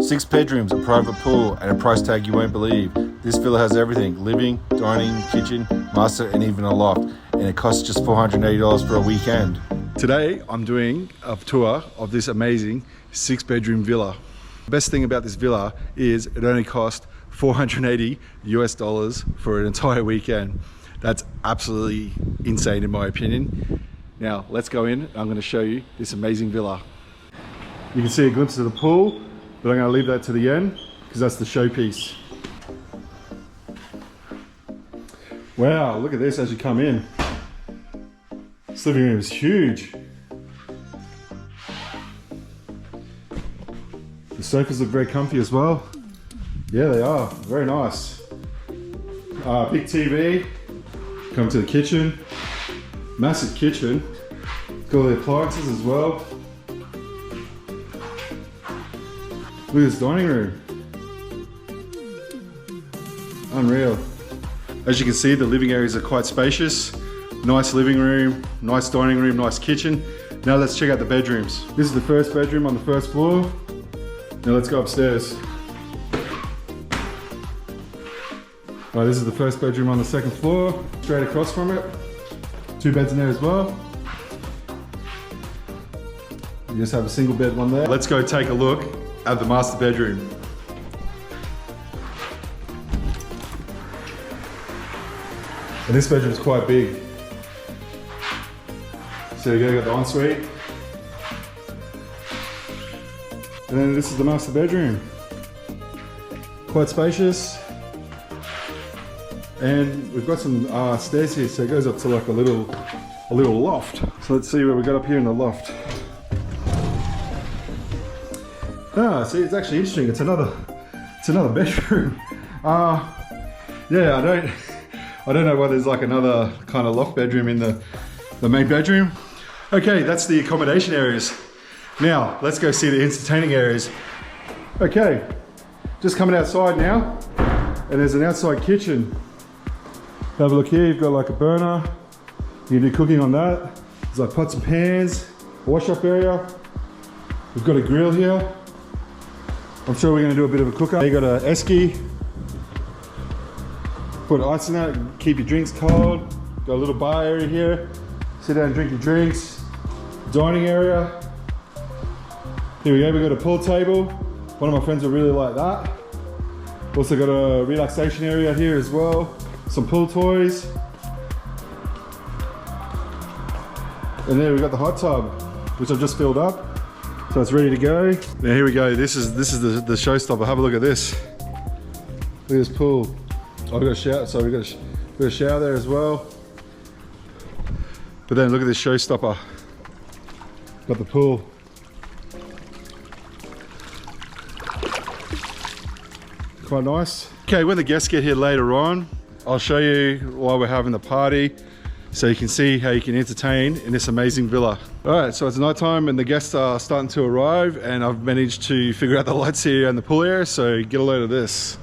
6 bedrooms, a private pool, and a price tag you won't believe. This villa has everything: living, dining, kitchen, master, and even a loft. And it costs just $480 for a weekend. Today, I'm doing a tour of this amazing 6-bedroom villa. The best thing about this villa is it only cost $480 US for an entire weekend. That's absolutely insane in my opinion. Now, let's go in. I'm going to show you this amazing villa. You can see a glimpse of the pool, but I'm going to leave that to the end because that's the showpiece. Wow, look at this as you come in. This living room is huge. The sofas look very comfy as well. Yeah, they are. Very nice. Big TV. Come to the kitchen. Massive kitchen. Got all the appliances as well. Look at this dining room. Unreal. As you can see, the living areas are quite spacious. Nice living room, nice dining room, nice kitchen. Now let's check out the bedrooms. This is the first bedroom on the first floor. Now let's go upstairs. All right, this is the first bedroom on the second floor. Straight across from it. 2 beds in there as well. You just have a single bed one there. Let's go take a look at the master bedroom. And this bedroom is quite big. So you got the ensuite. And then this is the master bedroom. Quite spacious. And we've got some stairs here, so it goes up to like a little loft. So let's see what we got up here in the loft. See, it's actually interesting. It's another bedroom. Yeah, I don't know why there's like another kind of loft bedroom in the main bedroom. Okay, that's the accommodation areas. Now, let's go see the entertaining areas. Okay, just coming outside now, and there's an outside kitchen. Have a look here, you've got like a burner. You can do cooking on that. There's like pots and pans, a wash-up area. We've got a grill here. I'm sure we're gonna do a bit of a cook-up. You got a esky. Put ice in that, keep your drinks cold. Got a little bar area here. Sit down and drink your drinks. Dining area. Here we go, we got a pool table. One of my friends will really like that. Also got a relaxation area here as well. Some pool toys. And there we got the hot tub, which I've just filled up. So it's ready to go. Now here we go, this is the showstopper. Have a look at this. Look at this pool. Oh, we got a shower, so we got a shower there as well. But then look at this showstopper. Got the pool. Quite nice. Okay, when the guests get here later on, I'll show you while we're having the party, so you can see how you can entertain in this amazing villa. All right, so it's night time and the guests are starting to arrive, and I've managed to figure out the lights here and the pool area, so get a load of this.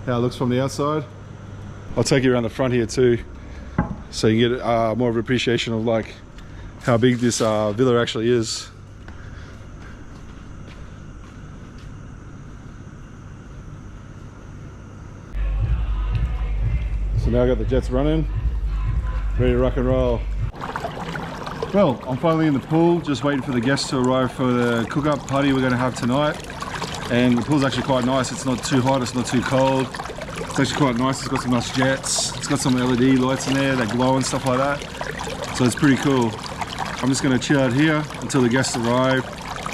How it looks from the outside. I'll take you around the front here too, so you get more of an appreciation of like how big this villa actually is. So now I got the jets running, ready to rock and roll. Well, I'm finally in the pool, just waiting for the guests to arrive for the cook-up party we're going to have tonight. And the pool's actually quite nice. It's not too hot, it's not too cold. It's actually quite nice. It's got some nice jets. It's got some LED lights in there that glow and stuff like that. So it's pretty cool. I'm just gonna chill out here until the guests arrive,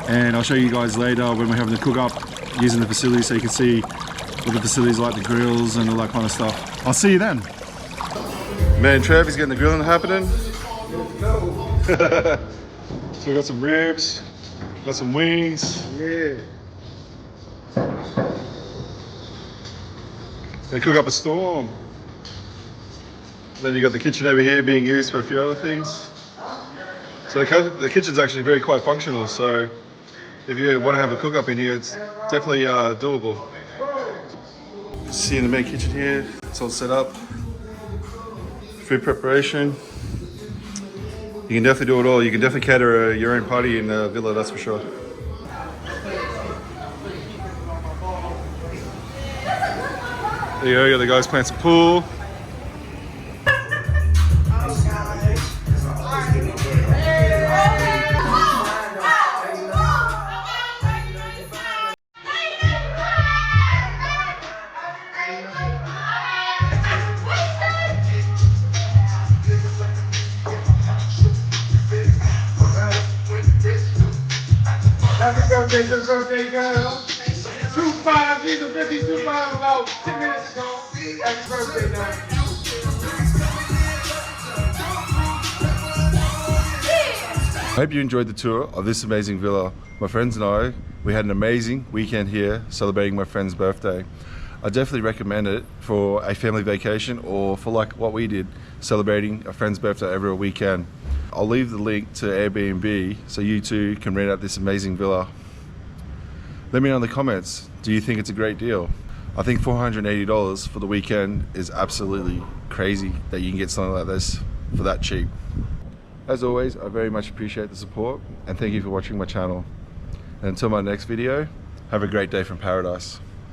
and I'll show you guys later when we're having the cook up using the facility, so you can see what the facility's like, the grills and all that kind of stuff. I'll see you then. Man, Trev, he's getting the grilling happening. So we got some ribs, got some wings. Yeah. They cook up a storm. Then you got the kitchen over here being used for a few other things. So the kitchen's actually very quite functional. So if you want to have a cook up in here, it's definitely doable. See in the main kitchen here, it's all set up. food preparation. You can definitely do it all. You can definitely cater your own party in the villa, that's for sure. There you go, you got the guys playing some pool. Happy birthday, girl. 25, she's a 52 about 10 minutes ago. Happy birthday, girl. I hope you enjoyed the tour of this amazing villa. My friends and I, we had an amazing weekend here celebrating my friend's birthday. I definitely recommend it for a family vacation or for like what we did, celebrating a friend's birthday over a weekend. I'll leave the link to Airbnb so you too can rent out this amazing villa. Let me know in the comments, do you think it's a great deal? I think $480 for the weekend is absolutely crazy that you can get something like this for that cheap. As always, I very much appreciate the support and thank you for watching my channel. And until my next video, have a great day from paradise.